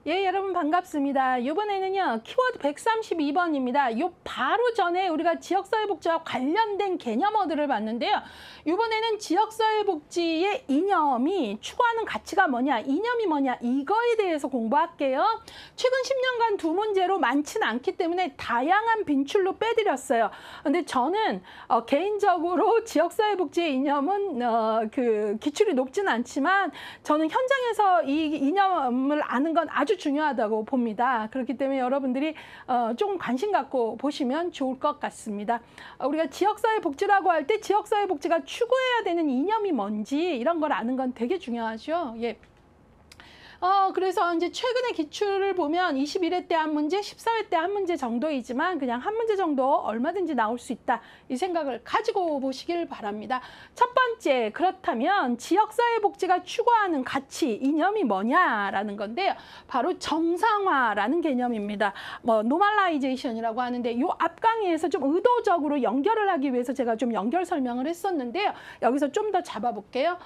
예, 여러분 반갑습니다. 이번에는요, 키워드 132번입니다. 요 바로 전에 우리가 지역사회복지와 관련된 개념어들을 봤는데요. 이번에는 지역사회복지의 이념이 추구하는 가치가 뭐냐, 이념이 뭐냐, 이거에 대해서 공부할게요. 최근 10년간 두 문제로 많지는 않기 때문에 다양한 빈출로 빼드렸어요. 근데 저는 개인적으로 지역사회복지의 이념은 그 기출이 높지는 않지만 저는 현장에서 이 이념을 아는 건 아주 중요하다고 봅니다. 그렇기 때문에 여러분들이 조금 관심 갖고 보시면 좋을 것 같습니다. 우리가 지역사회복지라고 할 때 지역사회복지가 추구해야 되는 이념이 뭔지 이런 걸 아는 건 되게 중요하죠. 예. 그래서 이제 최근의 기출을 보면 21회 때 한 문제, 14회 때 한 문제 정도이지만 그냥 한 문제 정도 얼마든지 나올 수 있다. 이 생각을 가지고 보시길 바랍니다. 첫 번째, 그렇다면 지역사회복지가 추구하는 가치, 이념이 뭐냐라는 건데요. 바로 정상화라는 개념입니다. 노멀라이제이션이라고 하는데 이 앞 강의에서 좀 의도적으로 연결을 하기 위해서 제가 좀 연결 설명을 했었는데요. 여기서 좀 더 잡아볼게요.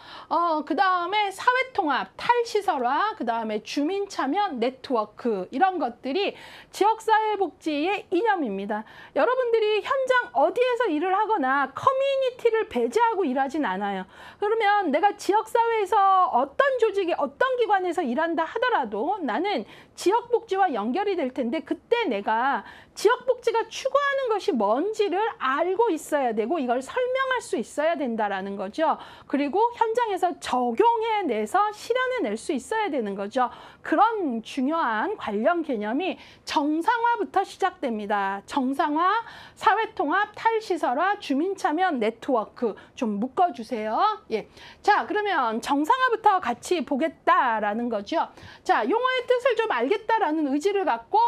그 다음에 사회통합, 탈시설화, 그 다음에 주민참여 네트워크 이런 것들이 지역사회복지의 이념입니다. 여러분들이 현장 어디에서 일을 하거나 커뮤니티를 배제하고 일하진 않아요. 그러면 내가 지역사회에서 어떤 조직에 어떤 기관에서 일한다 하더라도 나는 지역복지와 연결이 될 텐데 그때 내가 지역복지가 추구하는 것이 뭔지를 알고 있어야 되고 이걸 설명할 수 있어야 된다라는 거죠. 그리고 현장에서 적용해내서 실현해낼 수 있어야 되는 거죠. 그런 중요한 관련 개념이 정상화부터 시작됩니다. 정상화, 사회통합, 탈시설화, 주민참여 네트워크 좀 묶어주세요. 예. 자, 그러면 정상화부터 같이 보겠다라는 거죠. 자, 용어의 뜻을 좀 알겠다라는 의지를 갖고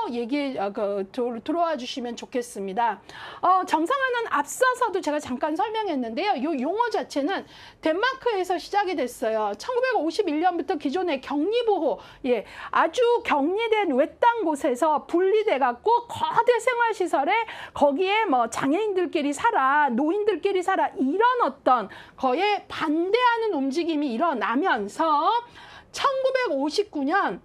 들어와 주시면 좋겠습니다. 정상화는 앞서서도 제가 잠깐 설명했는데요. 이 용어 자체는 덴마크에서 시작이 됐어요. 1951년부터 기존의 격리보호, 예, 아주 격리된 외딴 곳에서 분리돼 갖고 거대 생활시설에 거기에 장애인들끼리 살아, 노인들끼리 살아 이런 어떤 거에 반대하는 움직임이 일어나면서 1959년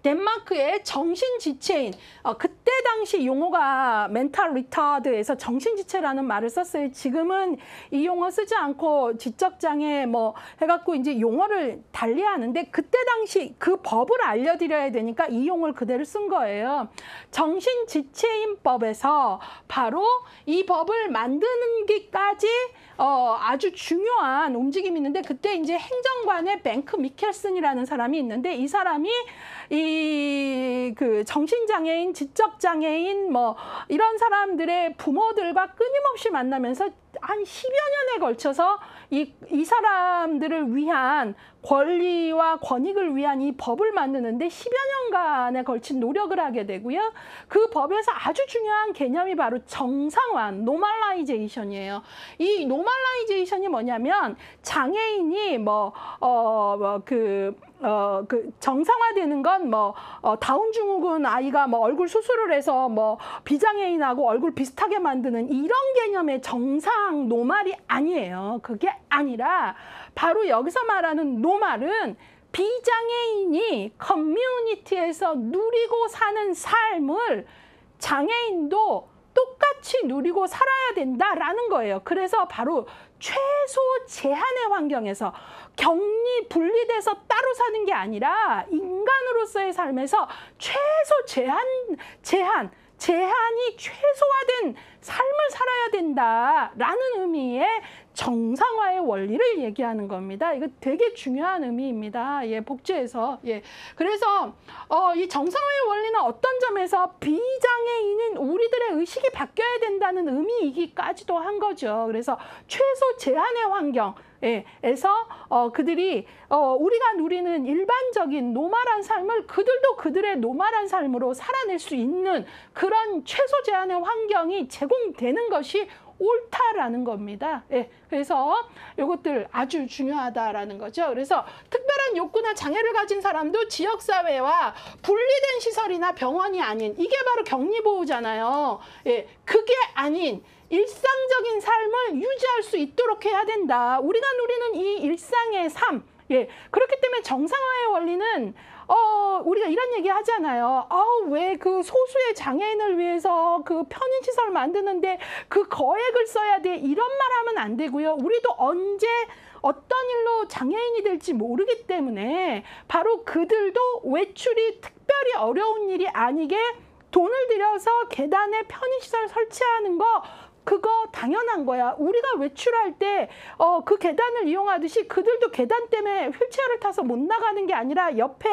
덴마크의 정신지체인, 그때 당시 용어가 멘탈 리타드에서 정신지체라는 말을 썼어요. 지금은 이 용어 쓰지 않고 지적장애 해갖고 이제 용어를 달리 하는데 그때 당시 그 법을 알려드려야 되니까 이 용어를 그대로 쓴 거예요. 정신지체인법에서 바로 이 법을 만드는 게까지 아주 중요한 움직임이 있는데 그때 이제 행정관의 뱅크 미켈슨이라는 사람이 있는데 이 사람이 그 정신장애인, 지적장애인 이런 사람들의 부모들과 끊임없이 만나면서 한 10여 년에 걸쳐서 이 사람들을 위한 권리와 권익을 위한 이 법을 만드는데 10여 년간에 걸친 노력을 하게 되고요. 그 법에서 아주 중요한 개념이 바로 정상화, 노멀라이제이션이에요. 이 노멀라이제이션이 뭐냐면 장애인이 정상화되는 건 다운 증후군 아이가 얼굴 수술을 해서 비장애인하고 얼굴 비슷하게 만드는 이런 개념의 정상 노말이 아니에요. 그게 아니라 바로 여기서 말하는 노말은 비장애인이 커뮤니티에서 누리고 사는 삶을 장애인도 똑같이 누리고 살아야 된다라는 거예요. 그래서 바로 최소 제한의 환경에서 격리 분리돼서 따로 사는 게 아니라 인간으로서의 삶에서 최소 제한이 최소화된 삶을 살아야 된다라는 의미의 정상화의 원리를 얘기하는 겁니다. 이거 되게 중요한 의미입니다. 예, 복지에서. 예. 그래서 이 정상화의 원리는 어떤 점에서 비장애인인 우리들의 의식이 바뀌어야 된다는 의미이기까지도 한 거죠. 그래서 최소 제한의 환경 에서 그들이 우리가 누리는 일반적인 노멀한 삶을 그들도 그들의 노멀한 삶으로 살아낼 수 있는 그런 최소 제한의 환경이 제공되는 것이 옳다라는 겁니다. 예, 그래서 이것들 아주 중요하다라는 거죠. 그래서 특별한 욕구나 장애를 가진 사람도 지역사회와 분리된 시설이나 병원이 아닌 이게 바로 격리보호잖아요. 예, 그게 아닌 일상적인 삶을 유지할 수 있도록 해야 된다. 우리가 누리는 이 일상의 삶, 예, 그렇기 때문에 정상화의 원리는 우리가 이런 얘기 하잖아요. 왜 그 소수의 장애인을 위해서 그 편의시설 만드는데 그 거액을 써야 돼. 이런 말 하면 안 되고요. 우리도 언제 어떤 일로 장애인이 될지 모르기 때문에 바로 그들도 외출이 특별히 어려운 일이 아니게 돈을 들여서 계단에 편의시설 설치하는 거 그거 당연한 거야. 우리가 외출할 때 그 계단을 이용하듯이 그들도 계단 때문에 휠체어를 타서 못 나가는 게 아니라 옆에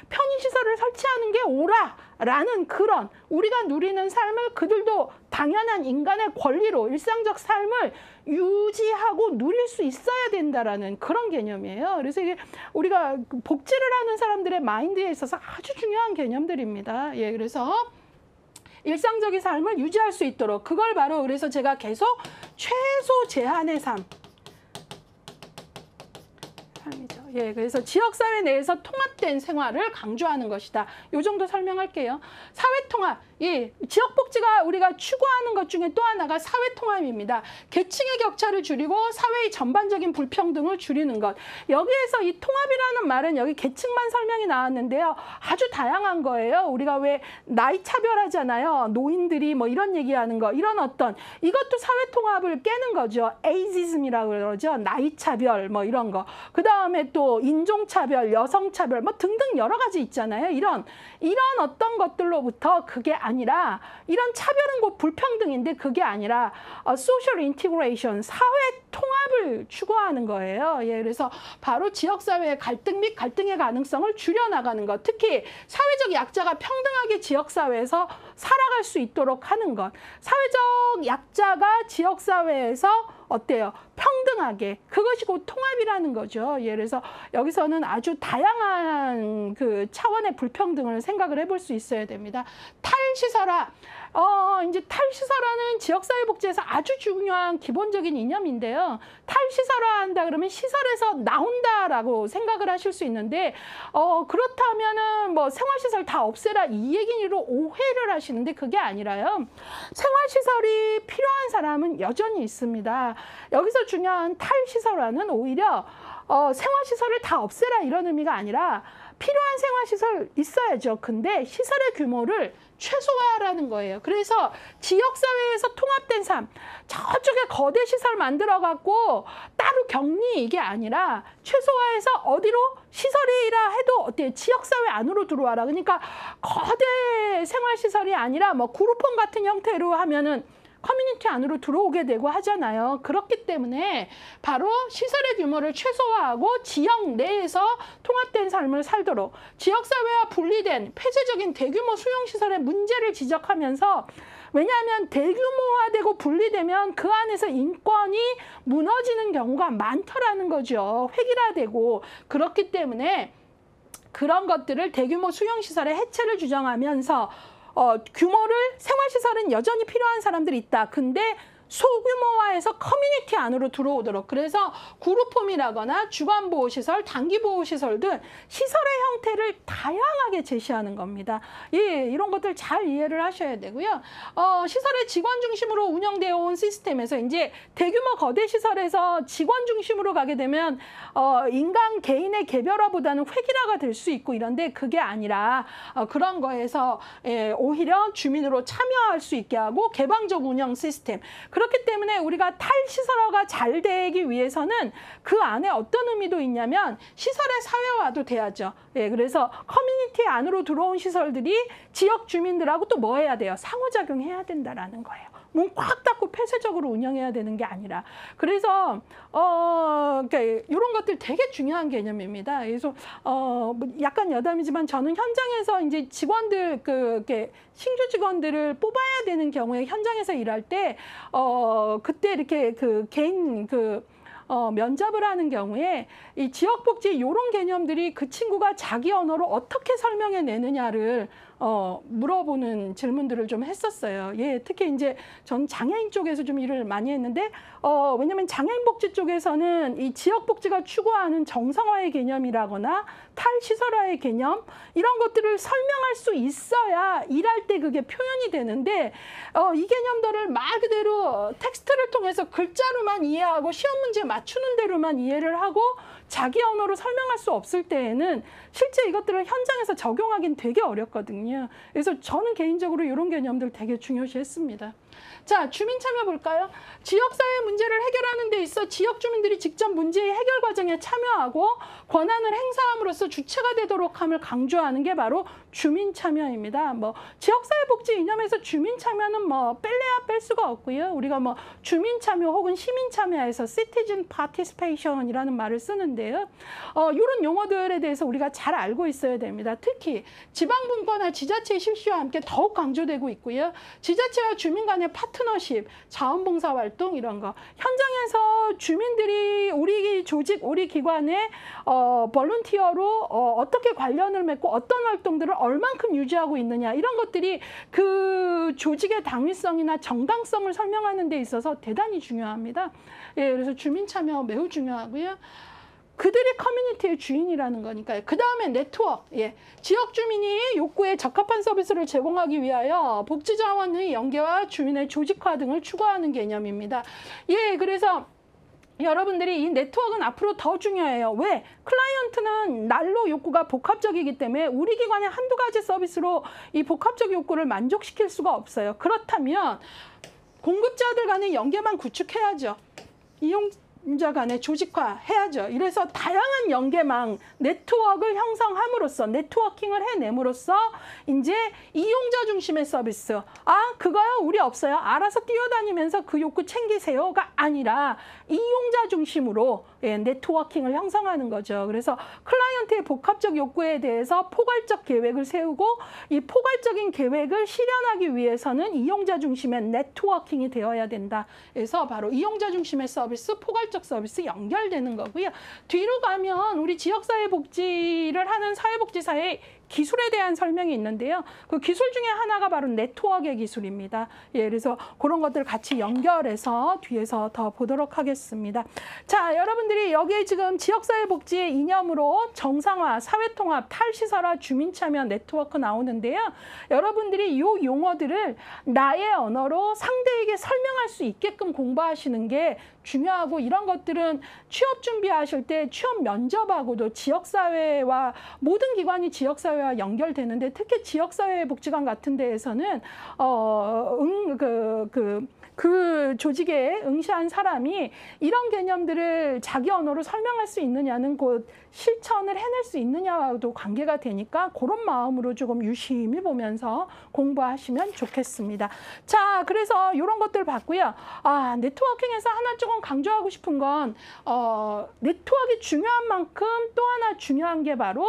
편의시설을 설치하는 게 옳아라는 그런 우리가 누리는 삶을 그들도 당연한 인간의 권리로 일상적 삶을 유지하고 누릴 수 있어야 된다라는 그런 개념이에요. 그래서 이게 우리가 복지를 하는 사람들의 마인드에 있어서 아주 중요한 개념들입니다. 예, 그래서 일상적인 삶을 유지할 수 있도록 그걸 바로 그래서 제가 계속 최소 제한의 삶이죠. 예, 그래서 지역사회 내에서 통합된 생활을 강조하는 것이다. 요 정도 설명할게요. 사회통합, 예, 지역복지가 우리가 추구하는 것 중에 또 하나가 사회통합입니다. 계층의 격차를 줄이고 사회의 전반적인 불평등을 줄이는 것. 여기에서 이 통합이라는 말은 여기 계층만 설명이 나왔는데요. 아주 다양한 거예요. 우리가 왜 나이 차별하잖아요. 노인들이 뭐 이런 얘기하는 거, 이런 어떤 이것도 사회통합을 깨는 거죠. 에이지즘이라고 그러죠. 나이 차별 뭐 이런 거. 그 다음에 또 인종차별, 여성차별 뭐 등등 여러 가지 있잖아요. 이런 어떤 것들로부터 그게 아니라 이런 차별은 곧 불평등인데 그게 아니라 social integration, 사회 통합을 추구하는 거예요. 예, 그래서 바로 지역사회의 갈등 및 갈등의 가능성을 줄여나가는 것. 특히 사회적 약자가 평등하게 지역사회에서 살아갈 수 있도록 하는 것. 사회적 약자가 지역사회에서 어때요? 평등하게. 그것이 곧 통합이라는 거죠. 예, 그래서 여기서는 아주 다양한 그 차원의 불평등을 생각을 해볼 수 있어야 됩니다. 탈시설화. 이제 탈시설화는 지역사회복지에서 아주 중요한 기본적인 이념인데요. 탈시설화 한다 그러면 시설에서 나온다라고 생각을 하실 수 있는데, 그렇다면은 뭐 생활시설 다 없애라 이 얘기로 오해를 하시는데 그게 아니라요. 생활시설이 필요한 사람은 여전히 있습니다. 여기서 중요한 탈시설화는 오히려 생활시설을 다 없애라 이런 의미가 아니라 필요한 생활시설 있어야죠. 근데 시설의 규모를 최소화하라는 거예요. 그래서 지역사회에서 통합된 삶, 저쪽에 거대 시설 만들어갖고 따로 격리 이게 아니라 최소화해서 어디로 시설이라 해도 어때요? 지역사회 안으로 들어와라. 그러니까 거대 생활시설이 아니라 뭐 그룹홈 같은 형태로 하면은 커뮤니티 안으로 들어오게 되고 하잖아요. 그렇기 때문에 바로 시설의 규모를 최소화하고 지역 내에서 통합된 삶을 살도록 지역사회와 분리된 폐쇄적인 대규모 수용시설의 문제를 지적하면서 왜냐하면 대규모화되고 분리되면 그 안에서 인권이 무너지는 경우가 많더라는 거죠. 획일화되고 그렇기 때문에 그런 것들을 대규모 수용시설의 해체를 주장하면서 규모를 생활시설은 여전히 필요한 사람들이 있다. 근데 소규모화해서 커뮤니티 안으로 들어오도록 그래서 그룹홈이라거나 주간보호시설, 단기보호시설 등 시설의 형태를 다양하게 제시하는 겁니다. 예, 이런 것들 잘 이해를 하셔야 되고요. 시설의 직원 중심으로 운영되어 온 시스템에서 이제 대규모 거대 시설에서 직원 중심으로 가게 되면 인간 개인의 개별화보다는 획일화가 될 수 있고 이런데 그게 아니라 그런 거에서 오히려 주민으로 참여할 수 있게 하고 개방적 운영 시스템 그렇기 때문에 우리가 탈시설화가 잘 되기 위해서는 그 안에 어떤 의미도 있냐면 시설의 사회화도 돼야죠. 예, 그래서 커뮤니티 안으로 들어온 시설들이 지역 주민들하고 또 뭐 해야 돼요? 상호작용해야 된다라는 거예요. 문 꽉 닫고 폐쇄적으로 운영해야 되는 게 아니라. 그래서 그러니까 이런 것들 되게 중요한 개념입니다. 그래서 뭐 약간 여담이지만 저는 현장에서 이제 직원들 이렇게 신규 직원들을 뽑아야 되는 경우에 현장에서 일할 때 그때 이렇게 그 개인 면접을 하는 경우에 이 지역복지 이런 개념들이 그 친구가 자기 언어로 어떻게 설명해 내느냐를 물어보는 질문들을 좀 했었어요. 예, 특히 이제 전 장애인 쪽에서 좀 일을 많이 했는데 왜냐면 장애인 복지 쪽에서는 이 지역복지가 추구하는 정상화의 개념이라거나 탈시설화의 개념 이런 것들을 설명할 수 있어야 일할 때 그게 표현이 되는데 이 개념들을 말 그대로 텍스트를 통해서 글자로만 이해하고 시험 문제 맞추는 대로만 이해를 하고 자기 언어로 설명할 수 없을 때에는 실제 이것들을 현장에서 적용하기는 되게 어렵거든요. 그래서 저는 개인적으로 이런 개념들 되게 중요시했습니다. 자, 주민 참여 볼까요? 지역사회 문제를 해결하는 데 있어 지역 주민들이 직접 문제의 해결 과정에 참여하고 권한을 행사함으로써 주체가 되도록 함을 강조하는 게 바로 주민 참여입니다. 뭐 지역사회 복지 이념에서 주민 참여는 뭐 뺄래야 뺄 수가 없고요. 우리가 뭐 주민 참여 혹은 시민 참여에서 citizen participation이라는 말을 쓰는데요. 이런 용어들에 대해서 우리가 잘 알고 있어야 됩니다. 특히 지방분권화 지자체의 실시와 함께 더욱 강조되고 있고요. 지자체와 주민 간의 파트너십, 자원봉사 활동 이런 거. 현장에서 주민들이 우리 조직, 우리 기관에 볼런티어로 어떻게 관련을 맺고 어떤 활동들을 얼만큼 유지하고 있느냐 이런 것들이 그 조직의 당위성이나 정당성을 설명하는 데 있어서 대단히 중요합니다. 예, 그래서 주민 참여 매우 중요하고요. 그들이 커뮤니티의 주인이라는 거니까요. 그 다음에 네트워크. 예. 지역 주민이 욕구에 적합한 서비스를 제공하기 위하여 복지자원의 연계와 주민의 조직화 등을 추구하는 개념입니다. 예, 그래서 여러분들이 이 네트워크는 앞으로 더 중요해요. 왜? 클라이언트는 날로 욕구가 복합적이기 때문에 우리 기관의 한두 가지 서비스로 이 복합적 욕구를 만족시킬 수가 없어요. 그렇다면 공급자들 간의 연계만 구축해야죠. 이용자 간의 조직화 해야죠. 이래서 다양한 연계망, 네트워크를 형성함으로써, 네트워킹을 해냄으로써 이제 이용자 중심의 서비스. 아, 그거요? 우리 없어요. 알아서 뛰어다니면서 그 욕구 챙기세요가 아니라 이용자 중심으로 네트워킹을 형성하는 거죠. 그래서 클라이언트의 복합적 욕구에 대해서 포괄적 계획을 세우고 이 포괄적인 계획을 실현하기 위해서는 이용자 중심의 네트워킹이 되어야 된다. 그래서 바로 이용자 중심의 서비스, 포괄적 서비스 연결되는 거고요. 뒤로 가면 우리 지역사회복지를 하는 사회복지사의 기술에 대한 설명이 있는데요. 그 기술 중에 하나가 바로 네트워크의 기술입니다. 예, 그래서 그런 것들 같이 연결해서 뒤에서 더 보도록 하겠습니다. 자, 여러분들이 여기에 지금 지역사회복지의 이념으로 정상화, 사회통합, 탈시설화, 주민참여, 네트워크 나오는데요. 여러분들이 이 용어들을 나의 언어로 상대에게 설명할 수 있게끔 공부하시는 게 중요하고 이런 것들은 취업 준비하실 때 취업 면접하고도 지역사회와 모든 기관이 지역사회와 연결되는데 특히 지역사회복지관 같은 데에서는 그 조직에 응시한 사람이 이런 개념들을 자기 언어로 설명할 수 있느냐는 곧 실천을 해낼 수 있느냐와도 관계가 되니까 그런 마음으로 조금 유심히 보면서 공부하시면 좋겠습니다. 자, 그래서 이런 것들 봤고요. 아, 네트워킹에서 하나 조금 강조하고 싶은 건 네트워크가 중요한 만큼 또 하나 중요한 게 바로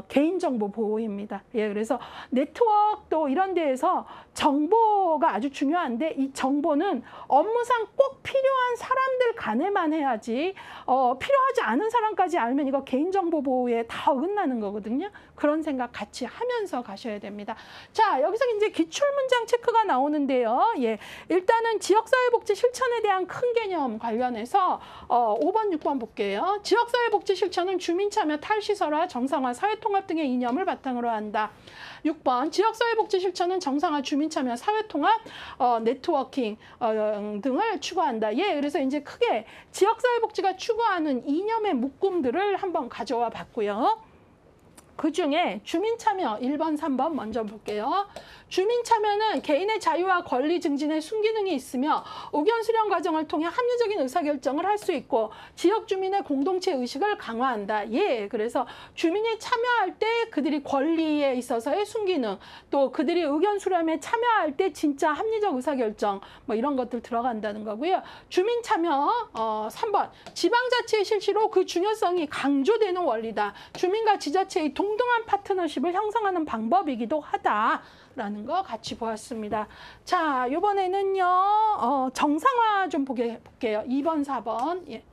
개인정보 보호입니다. 예, 그래서 네트워크도 이런 데에서 정보가 아주 중요한데 이 정보는 업무상 꼭 필요한 사람들 간에만 해야지 필요하지 않은 사람까지 알면 이거 개인정보 보호에 다 어긋나는 거거든요. 그런 생각 같이 하면서 가셔야 됩니다. 자, 여기서 이제 기출문장 체크가 나오는데요. 예, 일단은 지역사회복지 실천에 대한 큰 개념 관련해서 5번, 6번 볼게요. 지역사회복지 실천은 주민참여, 탈시설화, 정상화, 사회통합 등의 이념을 바탕으로 한다. 6번, 지역사회복지 실천은 정상화, 주민참여, 사회통합, 네트워킹 등을 추구한다. 예, 그래서 이제 크게 지역사회복지가 추구하는 이념의 묶음들을 한번 가져와 봤고요. 그중에 주민참여 1번, 3번 먼저 볼게요. 주민참여는 개인의 자유와 권리 증진에 순기능이 있으며 의견 수렴 과정을 통해 합리적인 의사결정을 할 수 있고 지역 주민의 공동체 의식을 강화한다. 예, 그래서 주민이 참여할 때 그들이 권리에 있어서의 순기능, 또 그들이 의견 수렴에 참여할 때 진짜 합리적 의사결정, 뭐 이런 것들 들어간다는 거고요. 주민참여 3번, 지방자치의 실시로 그 중요성이 강조되는 원리다. 주민과 지자체의 동등한 파트너십을 형성하는 방법이기도 하다. 라는 거 같이 보았습니다. 자, 이번에는요, 정상화 좀 볼게요. 2번, 4번. 예.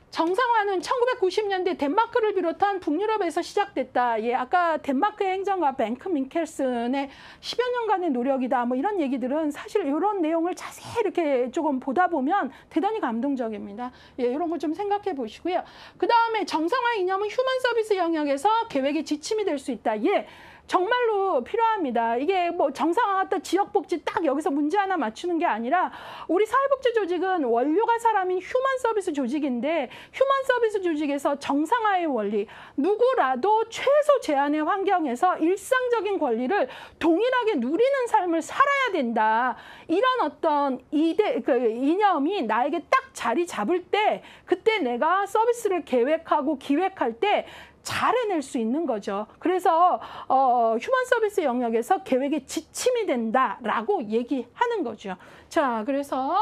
정상화는 1990년대 덴마크를 비롯한 북유럽에서 시작됐다. 예, 아까 덴마크의 행정가 뱅크 밍켈슨의 10여 년간의 노력이다. 뭐 이런 얘기들은 사실 이런 내용을 자세히 이렇게 조금 보다 보면 대단히 감동적입니다. 예, 이런 거 좀 생각해 보시고요. 그 다음에 정상화 이념은 휴먼 서비스 영역에서 계획의 지침이 될 수 있다. 예. 정말로 필요합니다. 이게 뭐 정상화했다 지역복지 딱 여기서 문제 하나 맞추는 게 아니라 우리 사회복지 조직은 원료가 사람인 휴먼 서비스 조직인데 휴먼 서비스 조직에서 정상화의 원리, 누구라도 최소 제한의 환경에서 일상적인 권리를 동일하게 누리는 삶을 살아야 된다. 이런 어떤 이념이 나에게 딱 자리 잡을 때 그때 내가 서비스를 계획하고 기획할 때 잘 해낼 수 있는 거죠. 그래서 휴먼 서비스 영역에서 계획의 지침이 된다라고 얘기하는 거죠. 자, 그래서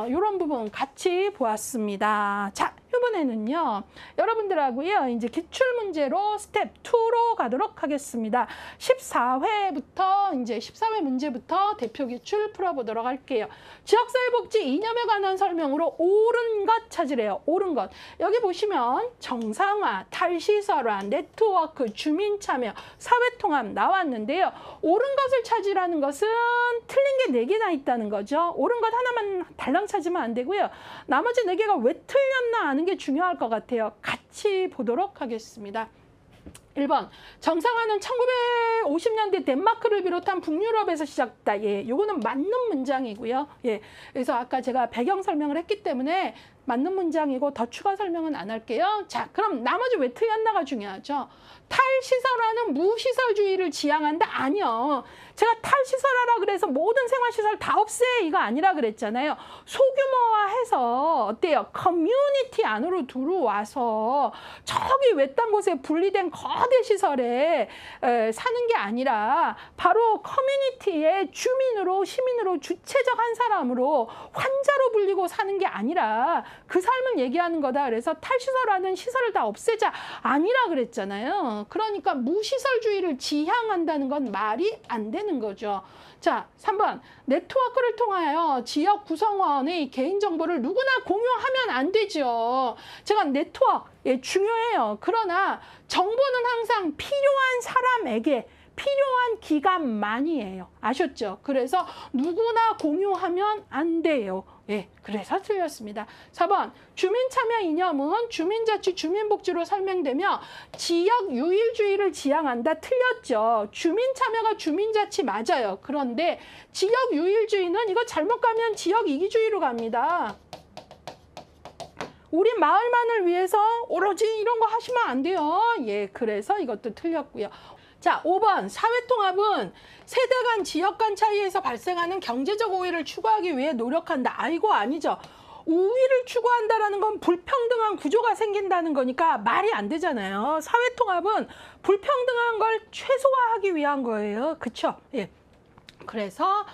이런 부분 같이 보았습니다. 자, 이번에는요, 여러분들하고요, 이제 기출문제로 스텝 2로 가도록 하겠습니다. 14회부터, 이제 14회 문제부터 대표 기출 풀어보도록 할게요. 지역사회복지 이념에 관한 설명으로 옳은 것 찾으래요. 옳은 것. 여기 보시면 정상화, 탈시설화, 네트워크, 주민참여, 사회통합 나왔는데요. 옳은 것을 찾으라는 것은 틀린 게 4개나 있다는 거죠. 옳은 것 하나만 달랑 찾으면 안 되고요. 나머지 4개가 왜 틀렸나 아는 게 중요할 것 같아요. 같이 보도록 하겠습니다. 1번, 정상화는 1950년대 덴마크를 비롯한 북유럽에서 시작됐다. 예, 요거는 맞는 문장이고요. 예, 그래서 아까 제가 배경 설명을 했기 때문에 맞는 문장이고 더 추가 설명은 안 할게요. 자, 그럼 나머지 왜 틀렸나가 중요하죠. 탈시설화는 무시설주의를 지향한다? 아니요. 제가 탈시설화라 그래서 모든 생활시설 다 없애 이거 아니라 그랬잖아요. 소규모화해서 어때요? 커뮤니티 안으로 들어와서 저기 외딴 곳에 분리된 거대 시설에 사는 게 아니라 바로 커뮤니티의 주민으로 시민으로 주체적 한 사람으로 환자로 불리고 사는 게 아니라 그 삶을 얘기하는 거다. 그래서 탈시설화는 시설을 다 없애자 아니라 그랬잖아요. 그러니까 무시설주의를 지향한다는 건 말이 안 되는 거죠. 자, 3번. 네트워크를 통하여 지역 구성원의 개인정보를 누구나 공유하면 안 되죠. 제가 네트워크, 예, 중요해요. 그러나 정보는 항상 필요한 사람에게 필요한 기간만이에요. 아셨죠? 그래서 누구나 공유하면 안 돼요. 예, 그래서 틀렸습니다. 4번, 주민참여 이념은 주민자치, 주민복지로 설명되며 지역 유일주의를 지향한다. 틀렸죠. 주민참여가 주민자치 맞아요. 그런데 지역 유일주의는 이거 잘못 가면 지역 이기주의로 갑니다. 우리 마을만을 위해서 오로지 이런 거 하시면 안 돼요. 예, 그래서 이것도 틀렸고요. 자, 5번, 사회통합은 세대 간, 지역 간 차이에서 발생하는 경제적 우위를 추구하기 위해 노력한다. 아이고, 아니죠. 우위를 추구한다라는 건 불평등한 구조가 생긴다는 거니까 말이 안 되잖아요. 사회통합은 불평등한 걸 최소화하기 위한 거예요. 그쵸? 예. 그래서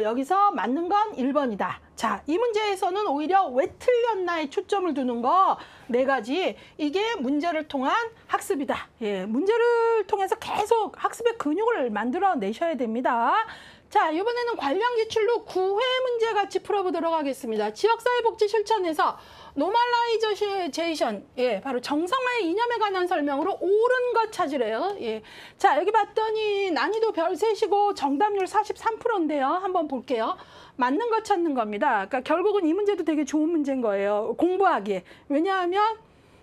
여기서 맞는 건 1번이다. 자, 이 문제에서는 오히려 왜 틀렸나에 초점을 두는 거 4가지. 이게 문제를 통한 학습이다. 예, 문제를 통해서 계속 학습의 근육을 만들어 내셔야 됩니다. 자, 이번에는 관련 기출로 9회 문제 같이 풀어보도록 하겠습니다. 지역사회복지 실천에서 노멀라이제이션, 예, 바로 정상화의 이념에 관한 설명으로 옳은 것 찾으래요. 예. 자, 여기 봤더니 난이도 별 3시고 정답률 43%인데요. 한번 볼게요. 맞는 것 찾는 겁니다. 그러니까 결국은 이 문제도 되게 좋은 문제인 거예요. 공부하기에. 왜냐하면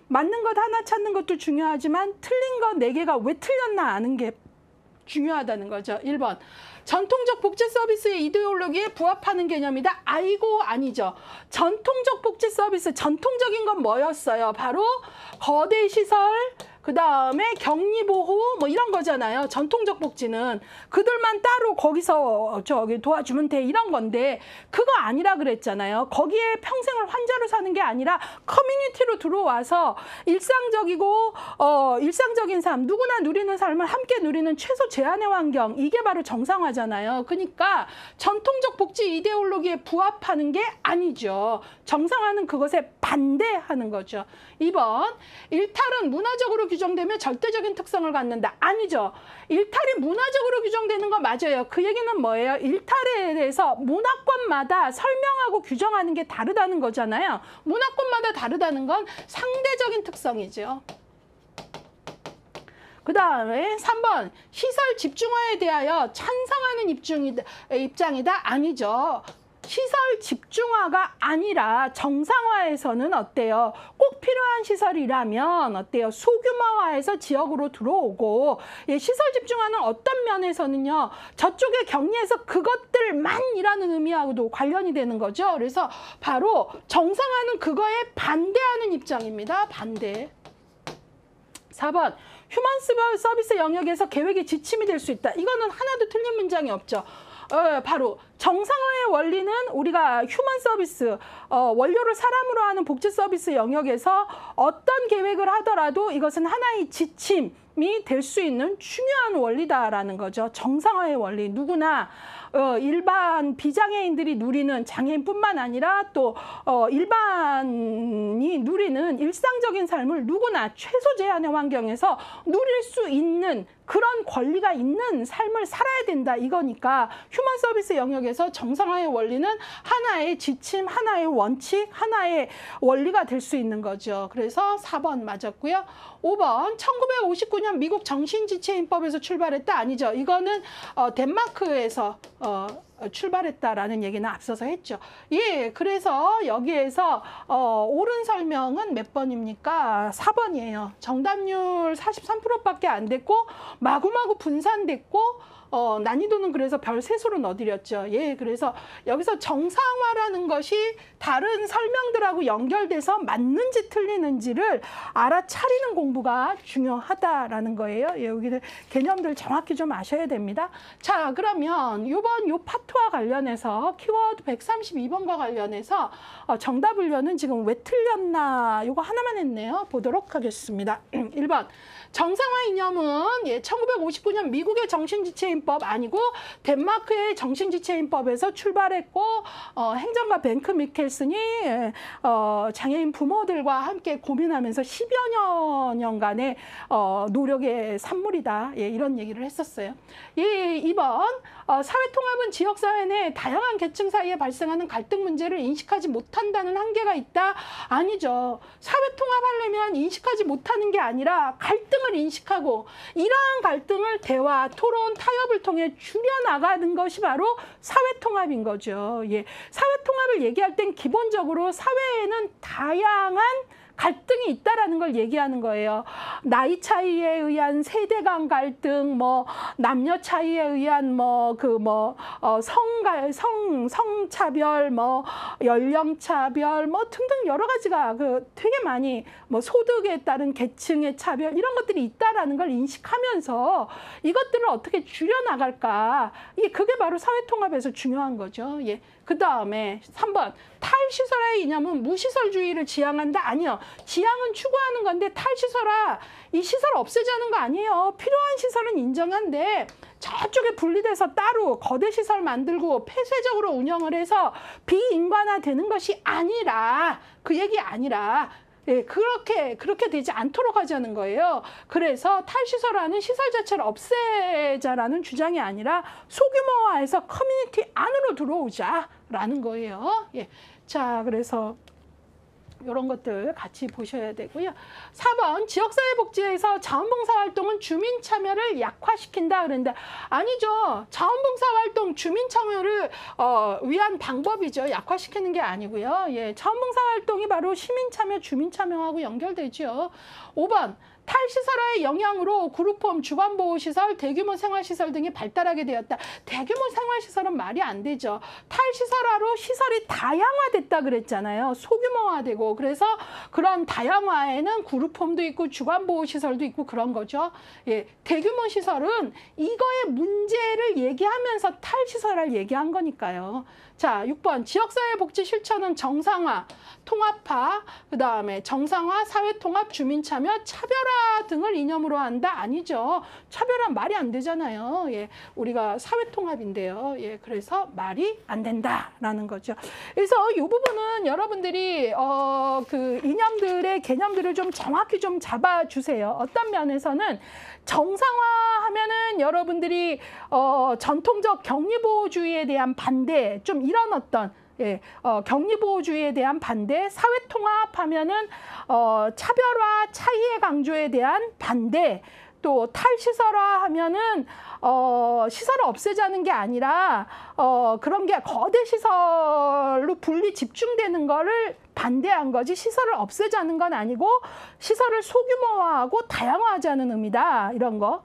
맞는 것 하나 찾는 것도 중요하지만 틀린 것 4개가 왜 틀렸나 아는 게 중요하다는 거죠. 1번. 전통적 복지 서비스의 이데올로기에 부합하는 개념이다. 아이고, 아니죠. 전통적 복지 서비스, 전통적인 건 뭐였어요? 바로 거대 시설, 그 다음에 격리보호 뭐 이런 거잖아요. 전통적 복지는 그들만 따로 거기서 저기 도와주면 돼 이런 건데 그거 아니라 그랬잖아요. 거기에 평생을 환자로 사는 게 아니라 커뮤니티로 들어와서 일상적이고 일상적인 삶, 누구나 누리는 삶을 함께 누리는 최소 제한의 환경, 이게 바로 정상화잖아요. 그러니까 전통적 복지 이데올로기에 부합하는 게 아니죠. 정상화는 그것에 반대하는 거죠. 2번, 일탈은 문화적으로 규정되며 절대적인 특성을 갖는다. 아니죠. 일탈이 문화적으로 규정되는 거 맞아요. 그 얘기는 뭐예요? 일탈에 대해서 문화권마다 설명하고 규정하는 게 다르다는 거잖아요. 문화권마다 다르다는 건 상대적인 특성이죠. 그 다음에 3번, 시설 집중화에 대하여 찬성하는 입장이다. 아니죠. 시설 집중화가 아니라 정상화에서는 어때요? 꼭 필요한 시설이라면 어때요? 소규모화해서 지역으로 들어오고, 예, 시설 집중화는 어떤 면에서는요, 저쪽의 격리에서 그것들만이라는 의미하고도 관련이 되는 거죠. 그래서 바로 정상화는 그거에 반대하는 입장입니다. 반대. 4번, 휴먼 서비스 영역에서 계획이 지침이 될 수 있다. 이거는 하나도 틀린 문장이 없죠. 바로 정상화의 원리는 우리가 휴먼 서비스, 원료를 사람으로 하는 복지 서비스 영역에서 어떤 계획을 하더라도 이것은 하나의 지침이 될 수 있는 중요한 원리다라는 거죠. 정상화의 원리. 누구나 일반 비장애인들이 누리는, 장애인뿐만 아니라 또 일반이 누리는 일상적인 삶을 누구나 최소 제한의 환경에서 누릴 수 있는 그런 권리가 있는 삶을 살아야 된다, 이거니까 휴먼 서비스 영역에서 정상화의 원리는 하나의 지침, 하나의 원칙, 하나의 원리가 될 수 있는 거죠. 그래서 4번 맞았고요. 5번, 1959년 미국 정신지체인법에서 출발했다. 아니죠. 이거는 덴마크에서 출발했다라는 얘기는 앞서서 했죠. 예, 그래서 여기에서 옳은 설명은 몇 번입니까? 4번이에요. 정답률 43%밖에 안 됐고 마구마구 분산됐고 난이도는 그래서 별 3수로 넣어드렸죠. 예, 그래서 여기서 정상화라는 것이 다른 설명들하고 연결돼서 맞는지 틀리는지를 알아차리는 공부가 중요하다라는 거예요. 예, 여기는 개념들 정확히 좀 아셔야 됩니다. 자, 그러면 이번 요 파트와 관련해서 키워드 132번과 관련해서 정답을요는 지금 왜 틀렸나 요거 하나만 했네요. 보도록 하겠습니다. 1번. 정상화 이념은 1959년 미국의 정신지체인법 아니고 덴마크의 정신지체인법에서 출발했고 행정가 벤크 미켈슨이 장애인 부모들과 함께 고민하면서 10여 년간의 노력의 산물이다. 예, 이런 얘기를 했었어요. 2번. 사회통합은 지역사회 내 다양한 계층 사이에 발생하는 갈등 문제를 인식하지 못한다는 한계가 있다? 아니죠. 사회통합하려면 인식하지 못하는 게 아니라 갈등을 인식하고 이러한 갈등을 대화, 토론, 타협을 통해 줄여나가는 것이 바로 사회통합인 거죠. 예. 사회통합을 얘기할 땐 기본적으로 사회에는 다양한 갈등이 있다라는 걸 얘기하는 거예요. 나이 차이에 의한 세대 간 갈등, 남녀 차이에 의한 성차별, 연령 차별, 등등 여러 가지가 되게 많이 소득에 따른 계층의 차별 이런 것들이 있다라는 걸 인식하면서 이것들을 어떻게 줄여나갈까? 그게 바로 사회통합에서 중요한 거죠. 예. 그 다음에 3번. 탈시설화의 이념은 무시설주의를 지향한다? 아니요. 지향은 추구하는 건데 탈시설화, 이 시설 없애자는 거 아니에요. 필요한 시설은 인정한데 저쪽에 분리돼서 따로 거대 시설 만들고 폐쇄적으로 운영을 해서 비인간화되는 것이 아니라, 그 얘기 아니라 예, 그렇게 되지 않도록 하자는 거예요. 그래서 탈시설화는 시설 자체를 없애자라는 주장이 아니라 소규모화해서 커뮤니티 안으로 들어오자라는 거예요. 예. 자, 그래서 이런 것들 같이 보셔야 되고요. 4번, 지역사회복지에서 자원봉사활동은 주민 참여를 약화시킨다 그랬는데 아니죠. 자원봉사활동 주민 참여를 위한 방법이죠. 약화시키는 게 아니고요. 예, 자원봉사활동이 바로 시민 참여, 주민 참여하고 연결되죠. 5번, 탈시설화의 영향으로 그룹홈, 주간보호시설, 대규모 생활시설 등이 발달하게 되었다. 대규모 생활시설은 말이 안 되죠. 탈시설화로 시설이 다양화됐다 그랬잖아요. 소규모화되고. 그래서 그런 다양화에는 그룹홈도 있고 주간보호시설도 있고 그런 거죠. 예, 대규모 시설은 이거의 문제를 얘기하면서 탈시설화를 얘기한 거니까요. 자, 6번. 지역사회복지 실천은 정상화, 통합화, 그 다음에 정상화, 사회통합, 주민참여, 차별화 등을 이념으로 한다? 아니죠. 차별화 말이 안 되잖아요. 예, 우리가 사회통합인데요. 예, 그래서 말이 안 된다라는 거죠. 그래서 이 부분은 여러분들이 그 이념들의 개념들을 좀 정확히 좀 잡아주세요. 어떤 면에서는 정상화하면은 여러분들이 전통적 격리보호주의에 대한 반대, 좀 이런 어떤 격리보호주의에 대한 반대, 사회통합하면은 차별화, 차이의 강조에 대한 반대, 또 탈시설화하면은 시설을 없애자는 게 아니라 그런 게 거대 시설로 분리 집중되는 거를 반대한 거지 시설을 없애자는 건 아니고 시설을 소규모화하고 다양화하자는 의미다. 이런 거.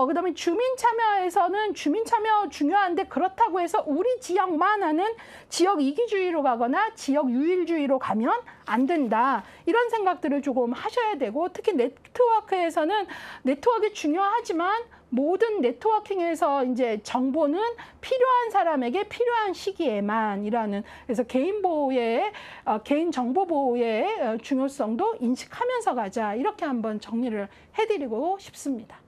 그다음에 주민 참여에서는 주민 참여 중요한데 그렇다고 해서 우리 지역만 하는 지역 이기주의로 가거나 지역 유일주의로 가면 안 된다. 이런 생각들을 조금 하셔야 되고 특히 네트워크에서는 네트워크가 중요하지만 모든 네트워킹에서 이제 정보는 필요한 사람에게 필요한 시기에만이라는 그래서 개인 보호의 개인 정보 보호의 중요성도 인식하면서 가자 이렇게 한번 정리를 해드리고 싶습니다.